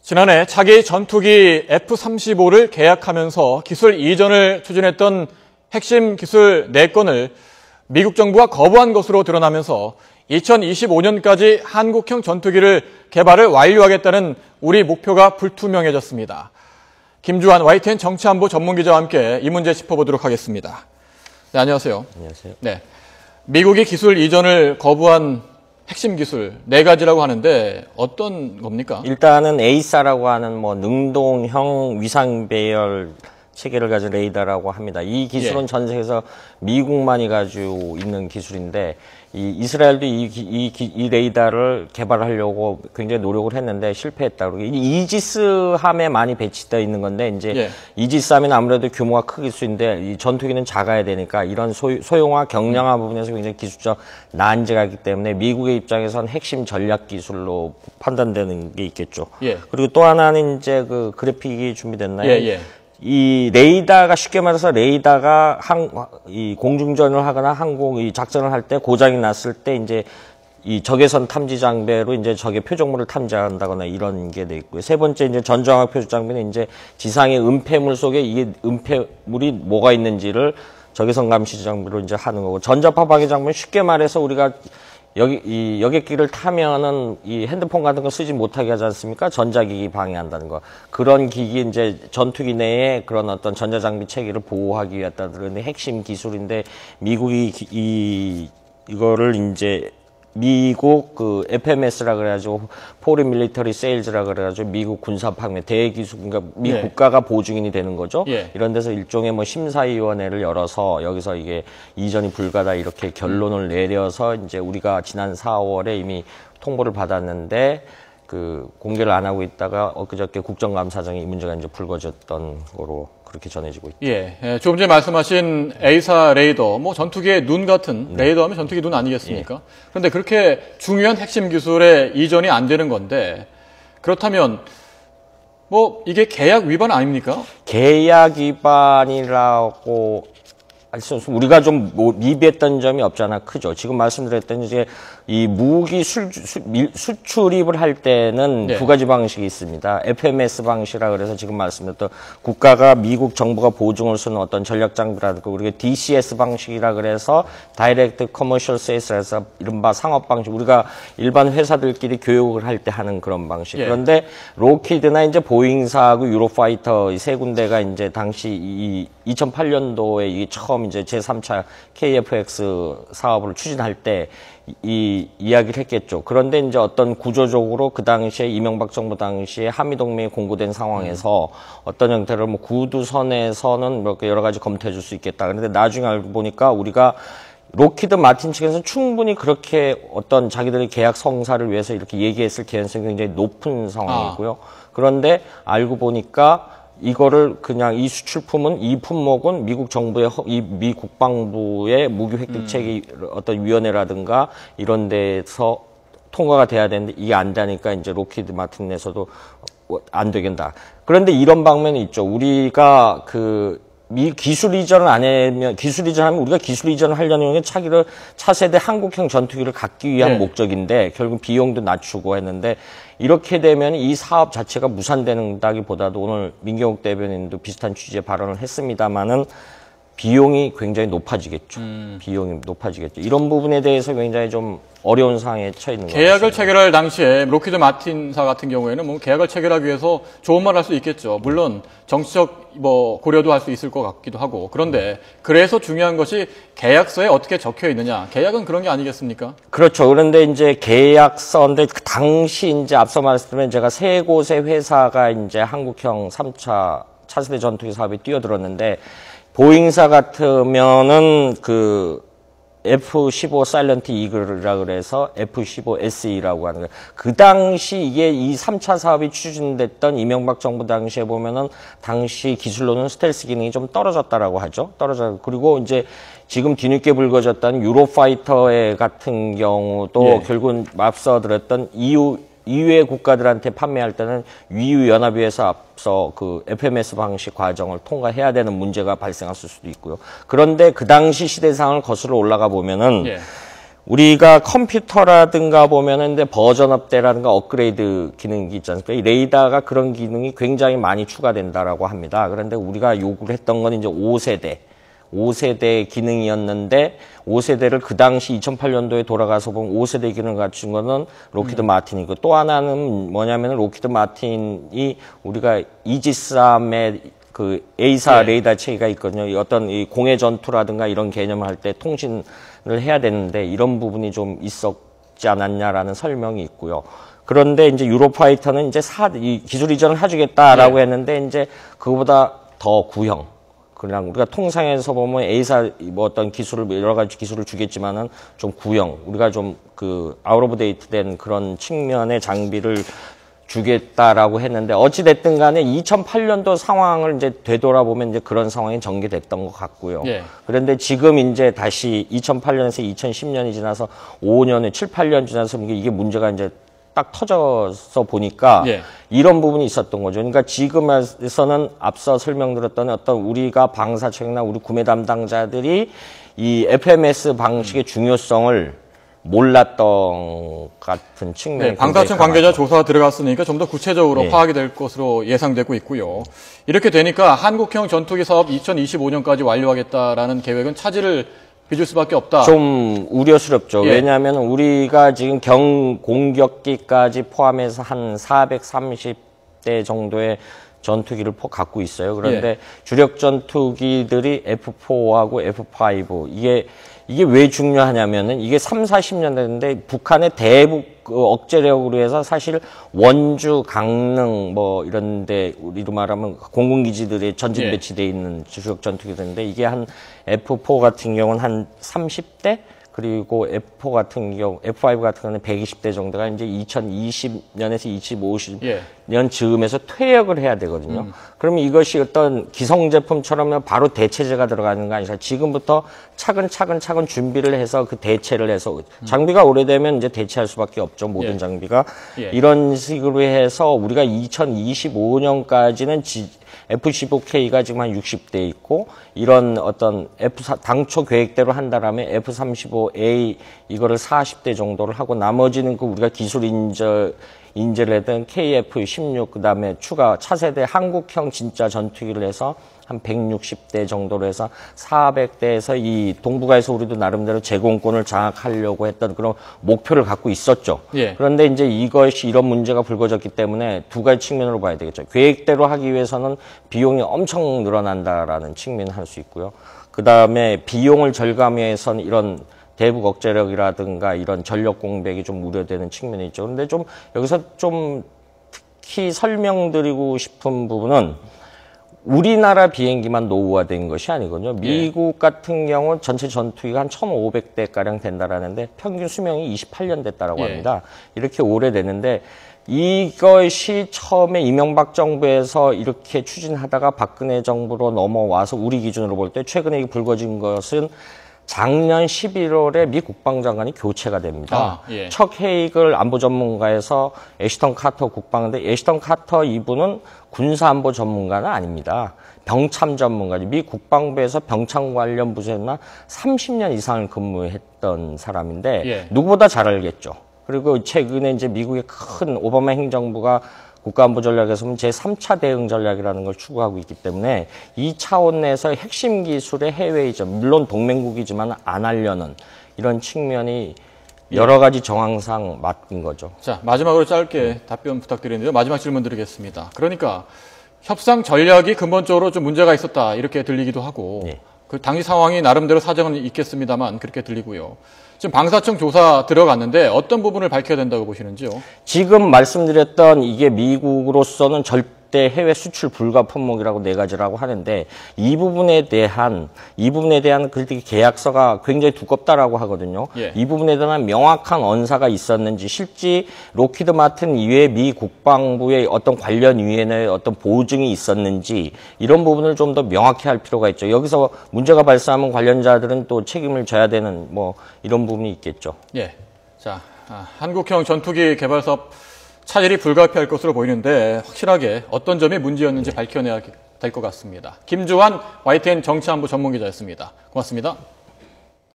지난해 차기 전투기 F-35를 계약하면서 기술 이전을 추진했던 핵심 기술 4건을 미국 정부가 거부한 것으로 드러나면서 2025년까지 한국형 전투기를 개발을 완료하겠다는 우리 목표가 불투명해졌습니다. 김주환 YTN 정치안보 전문기자와 함께 이 문제 짚어보도록 하겠습니다. 네, 안녕하세요. 안녕하세요. 네, 미국이 기술 이전을 거부한 핵심 기술 4가지라고 하는데 어떤 겁니까? 일단은 에이사라고 하는 능동형 위상 배열 체계를 가진 레이더라고 합니다. 이 기술은 전 세계에서 미국만이 가지고 있는 기술인데 이스라엘도 이 레이더를 개발하려고 굉장히 노력을 했는데 실패했다고. 이지스함에 많이 배치되어 있는 건데 이제 이지스함은 아무래도 규모가 크기 수인데 이 전투기는 작아야 되니까 이런 소형화 경량화 부분에서 굉장히 기술적 난제가 있기 때문에 미국의 입장에선 핵심 전략 기술로 판단되는 게 있겠죠. 그리고 또 하나는 이제 그 그래픽이 준비됐나요? 이 레이더가 쉽게 말해서 레이더가 이 공중전을 하거나 이 작전을 할 때 고장이 났을 때 이제 이 적외선 탐지 장비로 이제 적의 표적물을 탐지한다거나 이런 게 돼 있고요. 세 번째 이제 전장화 표적 장비는 이제 지상의 은폐물 속에 이게 은폐물이 뭐가 있는지를 적외선 감시 장비로 이제 하는 거고, 전자파 파괴 장비는 쉽게 말해서 우리가 이 여객기를 타면은 이 핸드폰 같은 거 쓰지 못하게 하지 않습니까? 전자기기 방해한다는 거. 그런 기기 이제 전투기 내에 그런 어떤 전자장비 체계를 보호하기 위했다는 핵심 기술인데 미국이 이거를 이제 미국 그 FMS라 그래가지고 포린 밀리터리 세일즈라 그래가지고 미국 군사 판매 대기술, 그러니까 미 국가가 보증인이 되는 거죠. 이런 데서 일종의 심사위원회를 열어서 여기서 이게 이전이 불가다 이렇게 결론을 내려서 이제 우리가 지난 4월에 이미 통보를 받았는데 그 공개를 안 하고 있다가 엊그저께 국정감사장에 이 문제가 이제 불거졌던 거로 그렇게 전해지고 있죠. 조금 전에 말씀하신 에이사 레이더, 전투기의 눈 같은 레이더 하면 전투기 눈 아니겠습니까? 그런데 그렇게 중요한 핵심 기술에 이전이 안 되는 건데, 그렇다면 이게 계약 위반 아닙니까? 계약 위반이라고 우리가 좀 미비했던 점이 없잖아 크죠. 지금 말씀드렸던 이제 이 무기 수출입을 할 때는 두 가지 방식이 있습니다. FMS 방식이라 그래서 지금 말씀드렸던 국가가 미국 정부가 보증을 쓰는 어떤 전략 장비라든가, 우리가 DCS 방식이라 그래서 다이렉트 커머셜 세일스라서 이른바 상업 방식, 우리가 일반 회사들끼리 교육을 할 때 하는 그런 방식. 그런데 로키드나 이제 보잉사하고 유로파이터 이 세 군데가 이제 당시 2008년도에 이게 처음 이제 제3차 KF-X 사업을 추진할 때 이 이야기를 했겠죠. 그런데 이제 어떤 구조적으로 그 당시에 이명박 정부 당시에 한미동맹이 공고된 상황에서 어떤 형태로 구두선에서는 여러 가지 검토해 줄 수 있겠다. 그런데 나중에 알고 보니까 우리가 록히드 마틴 측에서 충분히 그렇게 어떤 자기들의 계약 성사를 위해서 이렇게 얘기했을 개연성이 굉장히 높은 상황이고요. 그런데 알고 보니까 이거를 그냥 이 수출품은 이 품목은 미국 정부의 미 국방부의 무기 획득 체계 어떤 위원회라든가 이런 데서 통과가 돼야 되는데 이게 안 되니까 이제 록히드 마틴에서도 안 되겠다. 그런데 이런 방면이 있죠. 우리가 기술 이전을 안 하면, 기술 이전하면 우리가 기술 이전을 하려는 게 차세대 한국형 전투기를 갖기 위한 목적인데 결국 비용도 낮추고 했는데, 이렇게 되면 이 사업 자체가 무산된다기보다도 오늘 민경욱 대변인도 비슷한 취지의 발언을 했습니다만은 비용이 굉장히 높아지겠죠. 비용이 높아지겠죠. 이런 부분에 대해서 굉장히 좀 어려운 상황에 처해 있는 거죠. 계약을 체결할 당시에 록히드 마틴사 같은 경우에는 계약을 체결하기 위해서 좋은 말 할 수 있겠죠. 물론 정치적 고려도 할 수 있을 것 같기도 하고. 그런데 그래서 중요한 것이 계약서에 어떻게 적혀 있느냐. 계약은 그런 게 아니겠습니까? 그렇죠. 그런데 이제 계약서인데 그 당시 이제 앞서 말씀드린 제가 세 곳의 회사가 이제 한국형 3차 차세대 전투기 사업에 뛰어들었는데, 보잉사 같으면은 F-15 사일런트 이글이라 그래서 F-15SE라고 하는 거예요. 그 당시 이게 이 3차 사업이 추진됐던 이명박 정부 당시에 보면은 당시 기술로는 스텔스 기능이 좀 떨어졌다라고 하죠. 그리고 이제 지금 뒤늦게 불거졌다는 유로파이터의 같은 경우도 결국은 앞서 들었던 이외의 국가들한테 판매할 때는 위유 연합위에서 앞서 FMS 방식 과정을 통과해야 되는 문제가 발생했을 수도 있고요. 그런데 그 당시 시대상을 거슬러 올라가 보면은 우리가 컴퓨터라든가 보면은 근데 버전업대라든가 업그레이드 기능이 있지 않습니까? 이 레이더가 그런 기능이 굉장히 많이 추가된다라고 합니다. 그런데 우리가 요구를 했던 건 이제 5세대 기능이었는데 5세대를 그 당시 2008년도에 돌아가서 보면 5세대 기능을 갖춘 거는 록히드 마틴이고 또 하나는 뭐냐면 록히드 마틴이 우리가 이지스함의 그 A사 레이더 체계가 있거든요. 어떤 이 공해 전투라든가 이런 개념을 할 때 통신을 해야 되는데 이런 부분이 좀 있었지 않았냐라는 설명이 있고요. 그런데 이제 유로파이터는 이제 이 기술 이전을 해주겠다라고 했는데 이제 그거보다 더 구형. 그냥 우리가 통상에서 보면 A사 뭐 어떤 기술을 여러 가지 기술을 주겠지만은 좀 구형. 우리가 좀 그 아웃 오브 데이트 된 그런 측면의 장비를 주겠다라고 했는데 어찌됐든 간에 2008년도 상황을 이제 되돌아보면 이제 그런 상황이 전개됐던 것 같고요. 예. 그런데 지금 이제 다시 2008년에서 2010년이 지나서 5년에 7, 8년 지나서 이게 문제가 이제 딱 터져서 보니까 예. 이런 부분이 있었던 거죠. 그러니까 지금에서는 앞서 설명드렸던 어떤 우리가 방사청이나 우리 구매 담당자들이 이 FMS 방식의 중요성을 몰랐던 같은 측면이 네, 방사청 관계자 조사 들어갔으니까 좀 더 구체적으로 네. 파악이 될 것으로 예상되고 있고요. 이렇게 되니까 한국형 전투기 사업 2025년까지 완료하겠다라는 계획은 차질을 빚을 수밖에 없다. 좀 우려스럽죠. 예. 왜냐하면 우리가 지금 공격기까지 포함해서 한 430대 정도의 전투기를 갖고 있어요. 그런데 예. 주력 전투기들이 F4하고 F5 이게 왜 중요하냐면은 이게 3, 40년 됐는데 북한의 대북 억제력으로 해서 사실 원주, 강릉 뭐 이런데 우리로 말하면 공군기지들이 전진 배치돼 있는 주력 전투기들인데 이게 한 F4 같은 경우는 한 30대 그리고 F5 같은 경우는 120대 정도가 이제 2020년에서 2050년 즈음에서 퇴역을 해야 되거든요. 그러면 이것이 어떤 기성 제품처럼 바로 대체제가 들어가는 거 아니라 지금부터 차근차근 준비를 해서 그 대체를 해서 장비가 오래되면 이제 대체할 수밖에 없죠. 모든 장비가. 이런 식으로 해서 우리가 2025년까지는 F-15K가 지금 한 60대 있고 이런 어떤 당초 계획대로 한다라면 F-35A 이거를 40대 정도를 하고 나머지는 그 우리가 기술 인재를 했던 KF-16 그다음에 추가 차세대 한국형 진짜 전투기를 해서 한 160대 정도로 해서 400대에서 이 동북아에서 우리도 나름대로 제공권을 장악하려고 했던 그런 목표를 갖고 있었죠. 예. 그런데 이제 이것이 이런 문제가 불거졌기 때문에 두 가지 측면으로 봐야 되겠죠. 계획대로 하기 위해서는 비용이 엄청 늘어난다라는 측면을 할 수 있고요. 그다음에 비용을 절감하기 위해서는 이런 대북 억제력이라든가 이런 전력 공백이 좀 우려되는 측면이 있죠. 그런데 좀 여기서 좀 특히 설명드리고 싶은 부분은 우리나라 비행기만 노후화된 것이 아니거든요. 미국 같은 경우 전체 전투기가 한 1,500대가량 된다라는데 평균 수명이 28년 됐다라고 합니다. 이렇게 오래됐는데 이것이 처음에 이명박 정부에서 이렇게 추진하다가 박근혜 정부로 넘어와서 우리 기준으로 볼 때 최근에 불거진 것은 작년 11월에 미 국방장관이 교체가 됩니다. 척 헤이글 안보 전문가에서 애시턴 카터 국방인데 애시턴 카터 이분은 군사안보 전문가는 아닙니다. 병참 전문가죠. 미 국방부에서 병참 관련 부서에만 30년 이상을 근무했던 사람인데 누구보다 잘 알겠죠. 그리고 최근에 이제 미국의 큰 오바마 행정부가 국가안보 전략에서는 제3차 대응 전략이라는 걸 추구하고 있기 때문에 이 차원 내에서 핵심 기술의 해외 이전, 물론 동맹국이지만 안 하려는 이런 측면이 여러 가지 정황상 맞은 거죠. 자, 마지막으로 짧게 답변 부탁드리는데요. 마지막 질문 드리겠습니다. 그러니까 협상 전략이 근본적으로 좀 문제가 있었다 이렇게 들리기도 하고 그 당시 상황이 나름대로 사정은 있겠습니다만 그렇게 들리고요. 지금 방사청 조사 들어갔는데 어떤 부분을 밝혀야 된다고 보시는지요? 지금 말씀드렸던 이게 미국으로서는 절대 해외 수출 불가 품목이라고 4가지라고 하는데 이 부분에 대한 그렇게 계약서가 굉장히 두껍다라고 하거든요. 이 부분에 대한 명확한 언사가 있었는지 실제 록히드 마틴 이외에 미 국방부의 어떤 관련 위원회의 어떤 보증이 있었는지 이런 부분을 좀 더 명확히 할 필요가 있죠. 여기서 문제가 발생하면 관련자들은 또 책임을 져야 되는 뭐 이런 부분이 있겠죠. 자, 한국형 전투기 개발 사업 차질이 불가피할 것으로 보이는데 확실하게 어떤 점이 문제였는지 밝혀내야 될 것 같습니다. 김주환 YTN 정치안보 전문기자였습니다. 고맙습니다.